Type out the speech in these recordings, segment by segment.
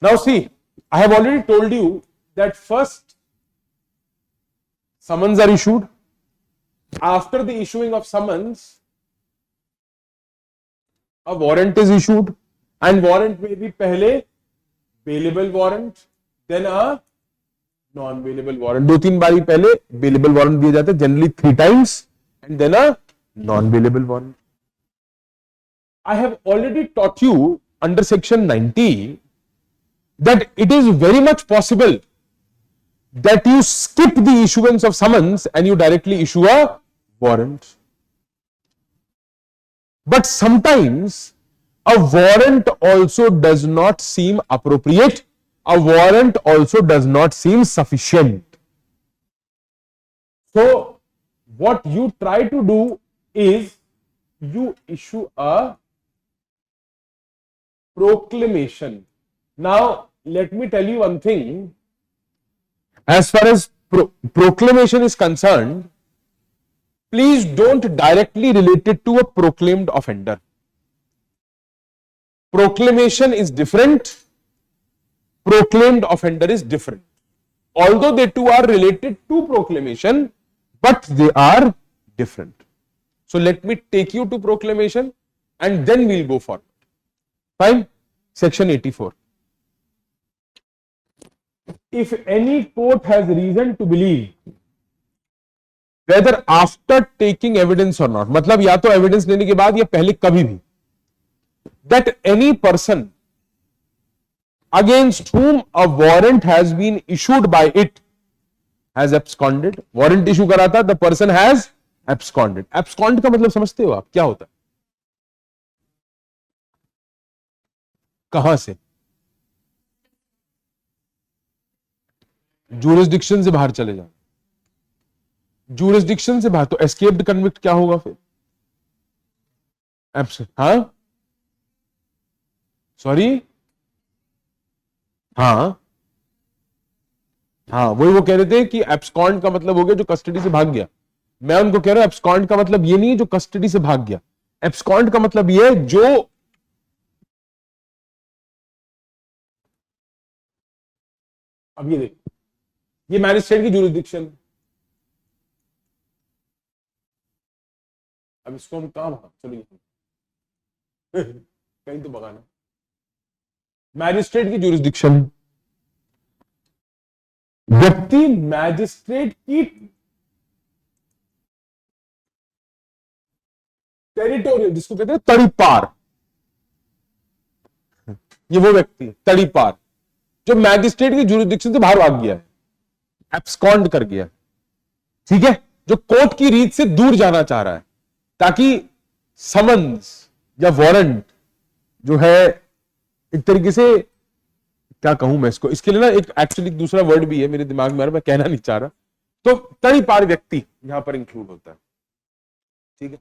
Now see, I have already told you that first summons are issued. After the issuing of summons, a warrant is issued, and warrant may be pehle bailable warrant, then a non-bailable warrant. 2-3 बारी पहले bailable warrant दिए जाते हैं, generally 3 times, and then a non-bailable warrant. I have already taught you under section 90 that it is very much possible that you skip the issuance of summons and you directly issue a warrant. But sometimes a warrant also does not seem appropriate. A warrant also does not seem sufficient. So what you try to do is you issue a proclamation. Now let me tell you one thing. As far as proclamation is concerned, please don't directly relate it to a proclaimed offender. Proclamation is different. Proclaimed offender is different. Although they two are related to proclamation, but they are different. So let me take you to proclamation and then we'll go forward. Fine? Section 84. If any court has reason to believe whether after taking evidence or not, मतलब या तो evidence लेने के बाद या पहले कभी भी, that any person against whom a warrant has been issued by it has absconded. Warrant issue करा था, the person has absconded. Abscond का मतलब समझते हो आप क्या होता है? कहां से? jurisdiction से बाहर चले जाना. jurisdiction से बाहर, तो escaped convict क्या होगा फिर? हाँ, सॉरी, हाँ हाँ, वही वो कह रहे थे कि एब्सकॉन्ड का मतलब हो गया जो कस्टडी से भाग गया. मैं उनको कह रहा हूं एब्सकॉन्ड का मतलब ये नहीं है जो कस्टडी से भाग गया. एब्सकॉन्ड का मतलब ये है जो अब ये देख, ये मैजिस्ट्रेट की जुरिसडिक्शन. अब इसको हम कहां भाग, चलो कहीं तो भगाना. मैजिस्ट्रेट की जुरिसडिक्शन, व्यक्ति मैजिस्ट्रेट की टेरिटोरियल, जिसको कहते हैं तड़ीपार, ये वो व्यक्ति तड़ीपार जो मैजिस्ट्रेट की जुरिसडिक्शन से बाहर भाग गया है, एब्सकॉन्ड कर गया. ठीक है, जो कोर्ट की रीत से दूर जाना चाह रहा है ताकि समन्स या वारंट जो है, एक तरीके से क्या कहूं मैं इसको, इसके लिए ना एक एक्चुअली दूसरा वर्ड भी है मेरे दिमाग में, मैं कहना नहीं चाह रहा. तो तड़ीपार व्यक्ति यहां पर इंक्लूड होता है. ठीक है,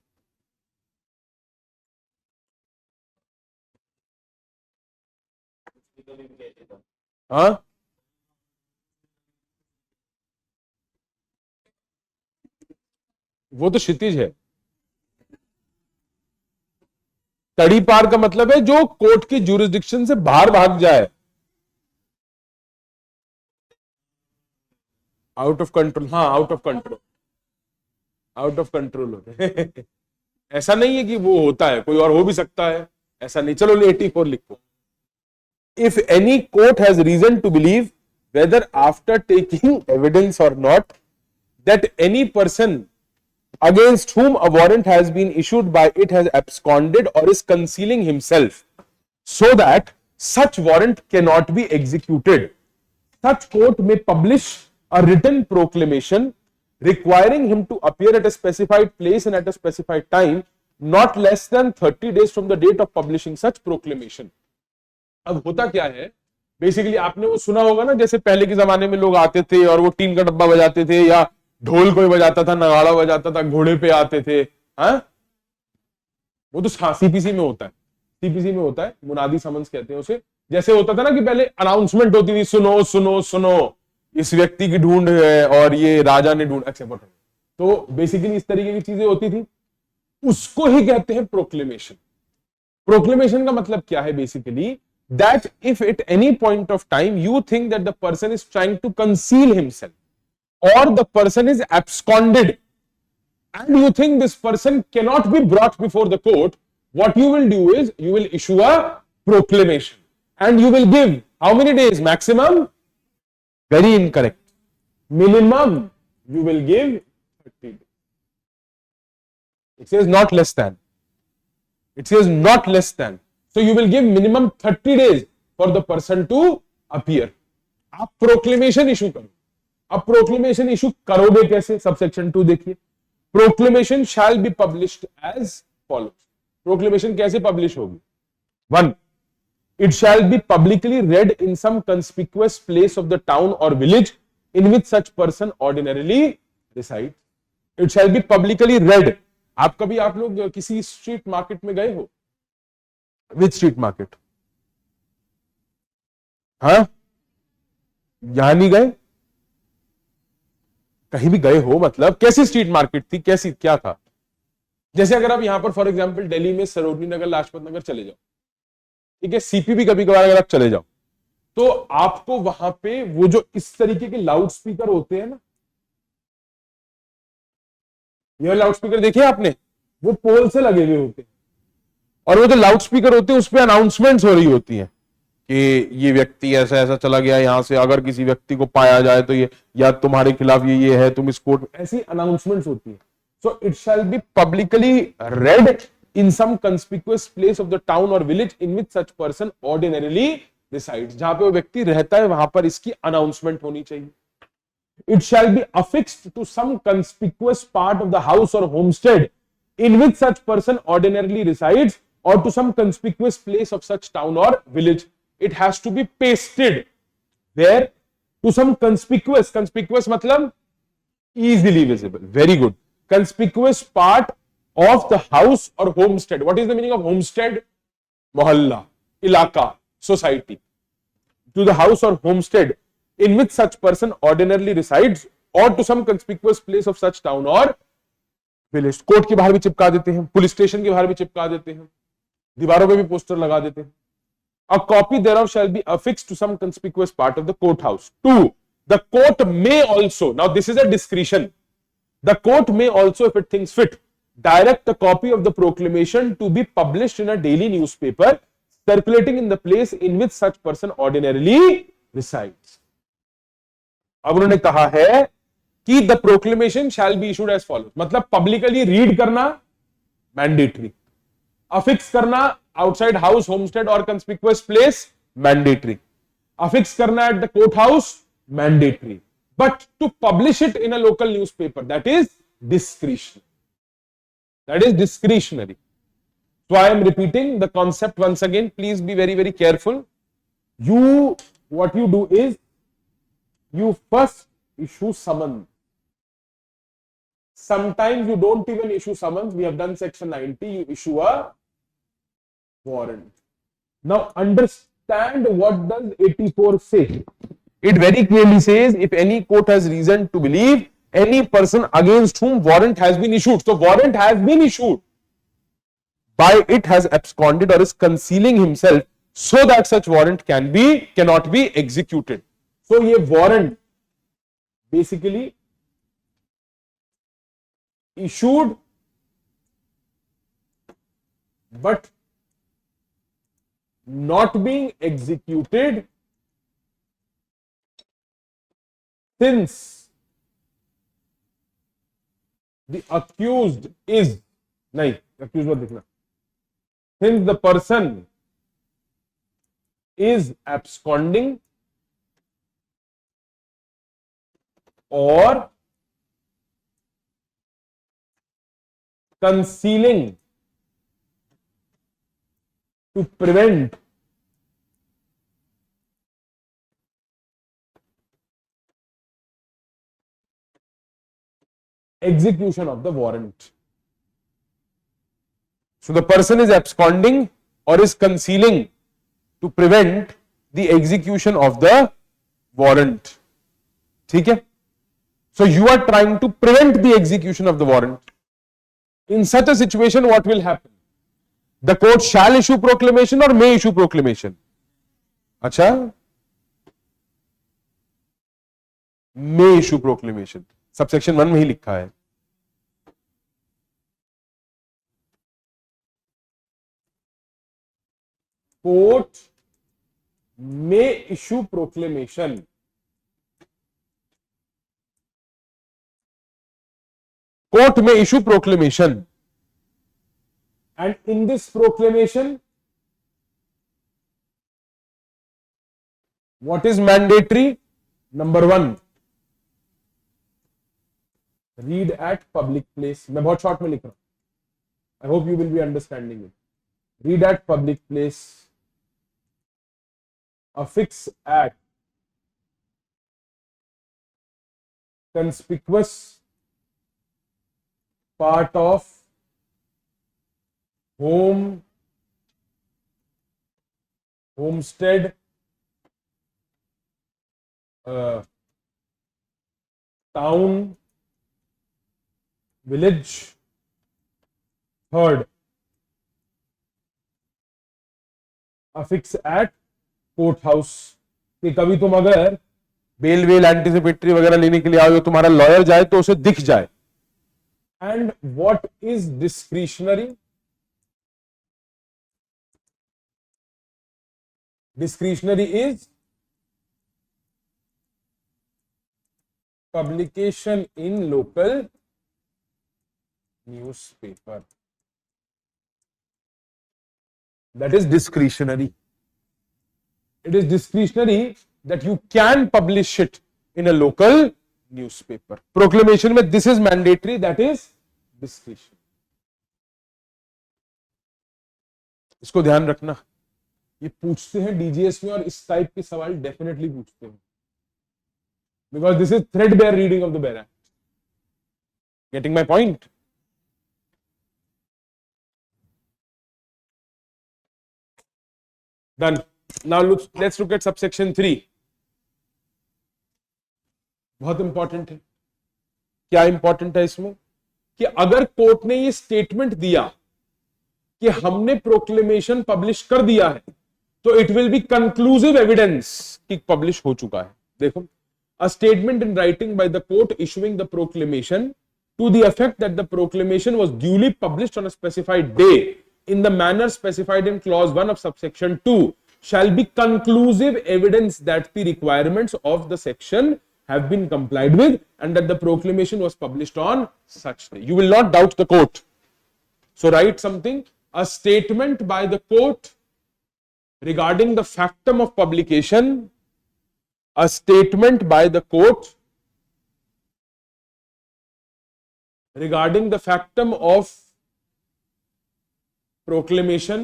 हाँ, वो तो क्षितिज है. तड़ीपार का मतलब है जो कोर्ट की जुरिसडिक्शन से बाहर भाग जाए, आउट ऑफ कंट्रोल. हाँ, out of control, out of control होता है. ऐसा नहीं है कि वो होता है, कोई और हो भी सकता है, ऐसा नहीं. चलो 84 लिखो. If any court has reason to believe whether after taking evidence or not that any person against whom a warrant has been issued by it has absconded or is concealing himself so that such warrant cannot be executed, such court may publish a written proclamation requiring him to appear at a specified place and at a specified time not less than 30 days from the date of publishing such proclamation. अब होता क्या है, basically आपने वो सुना होगा ना, जैसे पहले के जमाने में लोग आते थे और वो टीन का डब्बा बजाते थे, या ढोल कोई बजाता था, नगाड़ा बजाता था, घोड़े पे आते थे. हाँ, वो तो सीपीसी में होता है. सीपीसी में होता है, मुनादी समन्स कहते हैं उसे. जैसे होता था ना कि पहले अनाउंसमेंट होती थी, सुनो सुनो सुनो, इस व्यक्ति की ढूंढ है और ये राजा ने ढूंढ, एक्सेप्ट. तो बेसिकली इस तरीके की चीजें होती थी, उसको ही कहते हैं प्रोक्लेमेशन. प्रोक्लेमेशन का मतलब क्या है? Basically that if at any point of time you think that the person is trying to conceal himself or the person is absconded and you think this person cannot be brought before the court, what you will do is you will issue a proclamation and you will give how many days maximum? Very incorrect. Minimum you will give 30 days. It says not less than. It says not less than. So you will give minimum 30 days for the person to appear. आप proclamation issue करो. अब proclamation issue करोगे कैसे? Subsection 2 देखिए. Proclamation shall be published as follows. Proclamation कैसे publish होगी? 1. It shall be publicly read in some conspicuous place of the town or village in which such person ordinarily resides. It shall be publicly read. आप कभी आप लोग किसी street market में गए हो? विच स्ट्रीट मार्केट? हाँ, यहां नहीं गए? कहीं भी गए हो? मतलब कैसी स्ट्रीट मार्केट थी, कैसी, क्या था? जैसे अगर आप यहां पर फॉर एग्जांपल दिल्ली में सरोजनी नगर, लाजपत नगर चले जाओ, ठीक है, सीपी भी कभी कभार अगर आप चले जाओ तो आपको वहां पे वो जो इस तरीके के लाउड स्पीकर होते हैं ना, ये लाउड स्पीकर देखिए आपने, वो पोल से लगे हुए होते हैं और वो जो लाउड स्पीकर होते हैं उस पर अनाउंसमेंट्स हो रही होती हैं कि ये व्यक्ति ऐसा ऐसा चला गया यहां से, अगर किसी व्यक्ति को पाया जाए तो ये, या तुम्हारे खिलाफ ये है, तुम इस कोर्ट, ऐसी अनाउंसमेंट्स होती है. So it shall be publicly red in some conspicuous place of the town or village in which such person ordinarily resides. जहां पे वो व्यक्ति रहता है वहां पर इसकी अनाउंसमेंट होनी चाहिए. It shall be affixed to some conspicuous part of the house or homestead in which such person ordinarily resides or to some conspicuous place of such town or village. It has to be pasted where? To some conspicuous. Conspicuous मतलब easily visible. Very good. Conspicuous part of the house or homestead. What is the meaning of homestead? Mohalla, ilaka, society. To the house or homestead in which such person ordinarily resides or to some conspicuous place of such town or village. Court के बाहर भी चिपका देते हैं, police station के बाहर भी चिपका देते हैं, दीवारों पे भी पोस्टर लगा देते हैं. A copy thereof shall be affixed to some conspicuous part of the courthouse. 2. The court may also, now this is a discretion, the court may also, if it thinks fit, direct a copy of the proclamation to be published in a daily newspaper circulating in the place in which such person ordinarily resides. अब उन्होंने कहा है कि the proclamation shall be issued as follows. मतलब publicly read करना mandatory, affix करना outside house, homestead or conspicuous place mandatory, affix करना at the courthouse mandatory, but to publish it in a local newspaper, that is discretion. That is discretionary. So I am repeating the concept once again. Please be very, very careful. What you do is you first issue summons. Sometimes you don't even issue summons. We have done section 90. You issue a warrant. Now understand what does 84 say. It very clearly says if any court has reason to believe any person against whom warrant has been issued. So warrant has been issued. By it has absconded or is concealing himself so that such warrant cannot be executed. So ये warrant basically issued but not being executed since the accused is, नहीं, accused मत लिखना, since the person is absconding or concealing to prevent execution of the warrant. So the person is absconding or is concealing to prevent the execution of the warrant. ठीक है? So you are trying to prevent the execution of the warrant. In such a situation, what will happen? The court shall issue proclamation or may issue proclamation. अच्छा, मे issue proclamation, subsection 1 में ही लिखा है। Court मे issue proclamation, court में issue proclamation, and in this proclamation what is mandatory? Number 1, read at public place. मैं बहुत short में लिख रहा हूं, I hope you will be understanding it. Read at public place, affix at conspicuous part of home, homestead, town, village. Third, affix at court house, कि कभी तुम अगर बेल वेल एंटीसिपेटरी वगैरह लेने के लिए आओ, तुम्हारा लॉयर जाए तो उसे दिख जाए। And what is discretionary? Discretionary is publication in local newspaper. That is discretionary. It is discretionary that you can publish it in a local newspaper. Proclamation में this is mandatory, that is discretion. इसको ध्यान रखना, ये पूछते हैं DGS में और इस टाइप के सवाल डेफिनेटली पूछते हैं, because this is threadbare reading of the bare act. Getting my point? Done. Now let's look at subsection 3. बहुत इंपॉर्टेंट है. क्या इंपॉर्टेंट है इसमें? कि अगर कोर्ट ने ये स्टेटमेंट दिया कि हमने प्रोक्लेमेशन पब्लिश कर दिया है, तो it will be conclusive evidence कि पब्लिश हो चुका है. देखो, a statement in writing by the court issuing the proclamation to the effect that the proclamation was duly published on a specified day in the manner specified in clause 1 of subsection 2 shall be conclusive evidence that the requirements of the section have been complied with and that the proclamation was published on such day. You will not doubt the court. So write something. A statement by the court regarding the factum of publication, a statement by the court regarding the factum of proclamation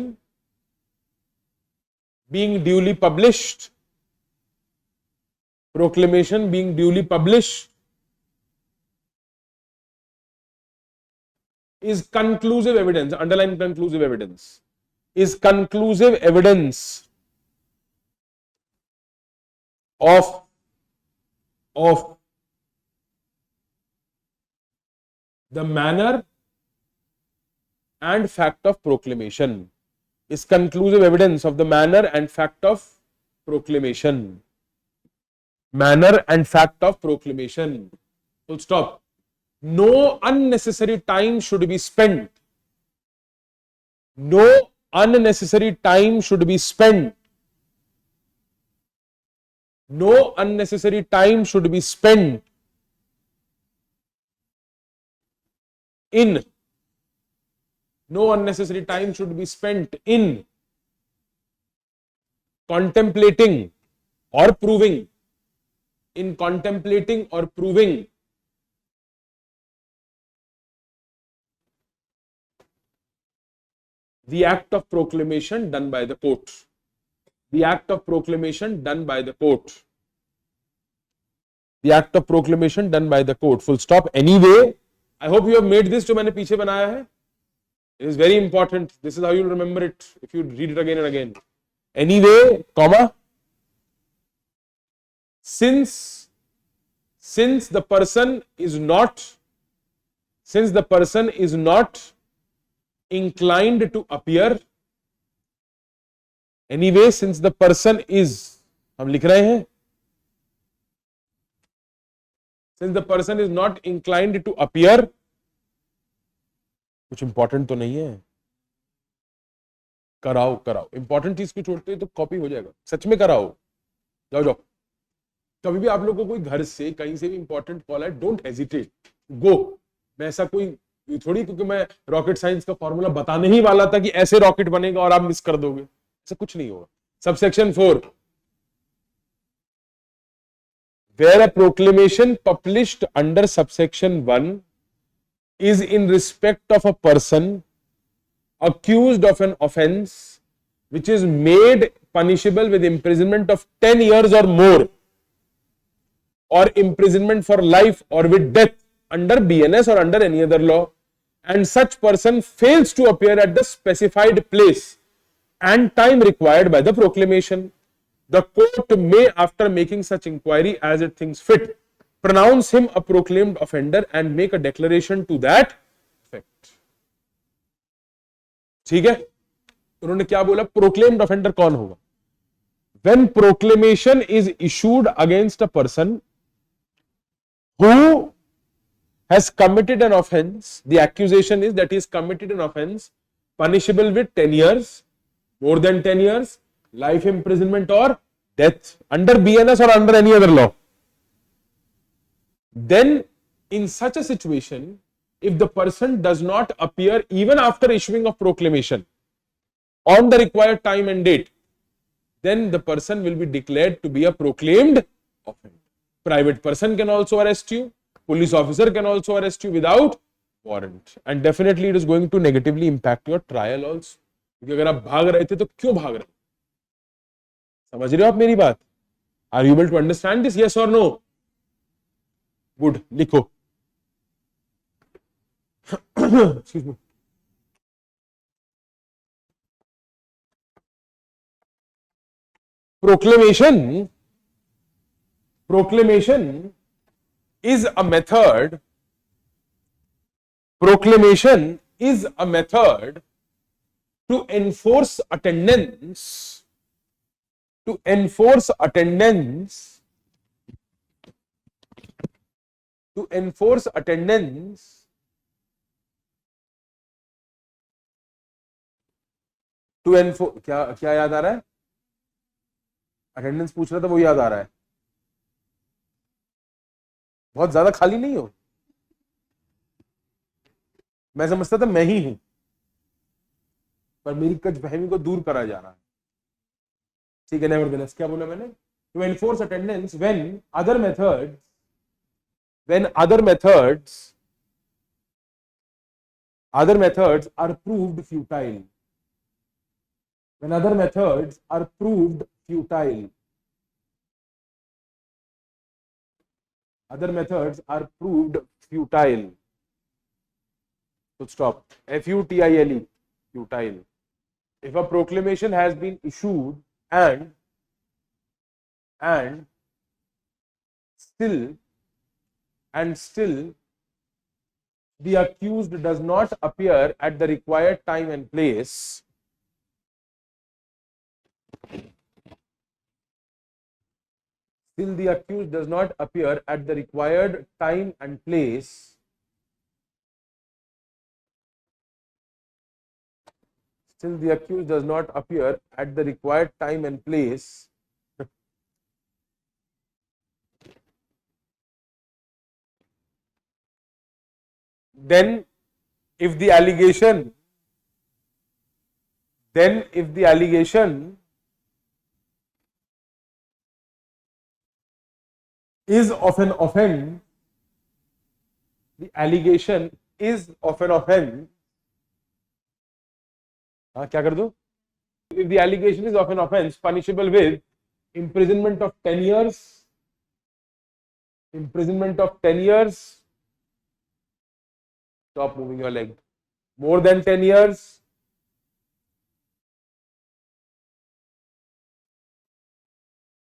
being duly published, proclamation being duly published is conclusive evidence. Underline conclusive evidence. Is conclusive evidence of the manner and fact of proclamation. Is conclusive evidence of the manner and fact of proclamation. Manner and fact of proclamation. Full stop. No unnecessary time should be spent. No unnecessary time should be spent. No unnecessary time should be spent in. No unnecessary time should be spent in contemplating or proving. In contemplating or proving the act of proclamation done by the court. The act of proclamation done by the court. The act of proclamation done by the court. Full stop. Anyway, I hope you have made this जो मैंने पीछे बनाया है. It is very important. This is how you remember it if you read it again and again. Anyway, comma, since the person is not inclined to appear anyway since the person is, हम लिख रहे हैं, since the person is not inclined to appear, कुछ important तो नहीं है, कराओ कराओ, इंपॉर्टेंट चीज को छोड़ते हैं तो कॉपी हो जाएगा, सच में कराओ, जाओ जाओ। कभी भी आप लोगों को कोई घर से कहीं से भी इंपॉर्टेंट कॉल है, डोंट हेजिटेट, गो। मैं ऐसा कोई थोड़ी, क्योंकि मैं रॉकेट साइंस का फॉर्मूला बताने ही वाला था कि ऐसे रॉकेट बनेगा और आप मिस कर दोगे, ऐसा कुछ नहीं होगा। Subsection 4, where a proclamation published under subsection 1 is in respect of a person accused of an offence which is made punishable with imprisonment of 10 years or more, or imprisonment for life or with death under BNS or under any other law, and such person fails to appear at the specified place and time required by the proclamation, the court may, after making such inquiry as it thinks fit, pronounce him a proclaimed offender and make a declaration to that effect. ठीक है, उन्होंने क्या बोला, proclaimed offender कौन होगा? When proclamation is issued against a person who has committed an offense, the accusation is that he has committed an offense punishable with 10 years, more than 10 years, life imprisonment or death under BNS or under any other law. Then in such a situation, if the person does not appear even after issuing of proclamation on the required time and date, then the person will be declared to be a proclaimed offender. Private person can also arrest you, police officer can also arrest you without warrant, and definitely it is going to negatively impact your trial also. क्योंकि अगर आप भाग रहे थे तो क्यों भाग रहे? समझ रहे हो आप मेरी बात? Are you able to understand this? Yes or no? Good. लिखो. Excuse me. Proclamation is a method. Proclamation is a method to enforce attendance. To enforce attendance. To enforce attendance. To enforce, क्या क्या याद आ रहा है? Attendance पूछ रहा था, वो याद आ रहा है। बहुत ज्यादा खाली नहीं हो, मैं समझता था मैं ही हूं, पर मेरी कचफहमी को दूर करा जा रहा है। ठीक है, नेवरदलेस, क्या बोला मैंने? To enforce attendance when other methods are proved futile. When other methods are proved futile. Other methods are proved futile. So stop. Futile. Futile. If a proclamation has been issued and still the accused does not appear at the required time and place, still the accused does not appear at the required time and place, still the accused does not appear at the required time and place, then if the allegation is of an offense, the allegation is of an offense, क्या कर दो? If the allegation is of an offense punishable with imprisonment of 10 years, stop moving your leg, more than 10 years,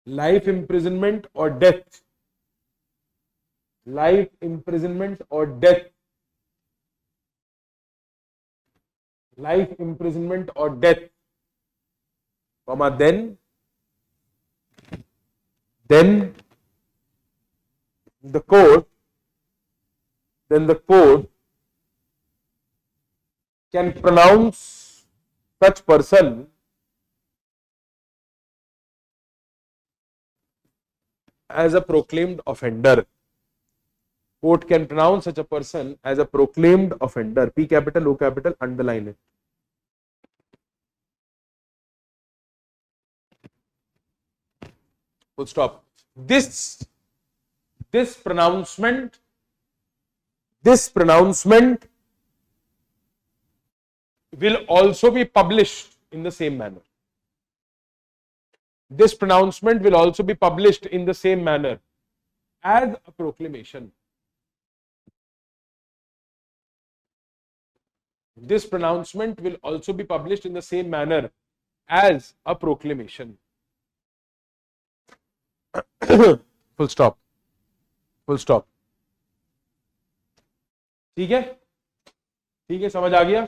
life imprisonment or death, life imprisonment or death, life imprisonment or death comma, then the court can pronounce such person as a proclaimed offender. Court can pronounce such a person as a proclaimed offender. P capital, O capital, underline it. Full stop. This pronouncement will also be published in the same manner. This pronouncement will also be published in the same manner as a proclamation. This pronouncement will also be published in the same manner as a proclamation. Full stop. Full stop. ठीक है, समझ आ गया?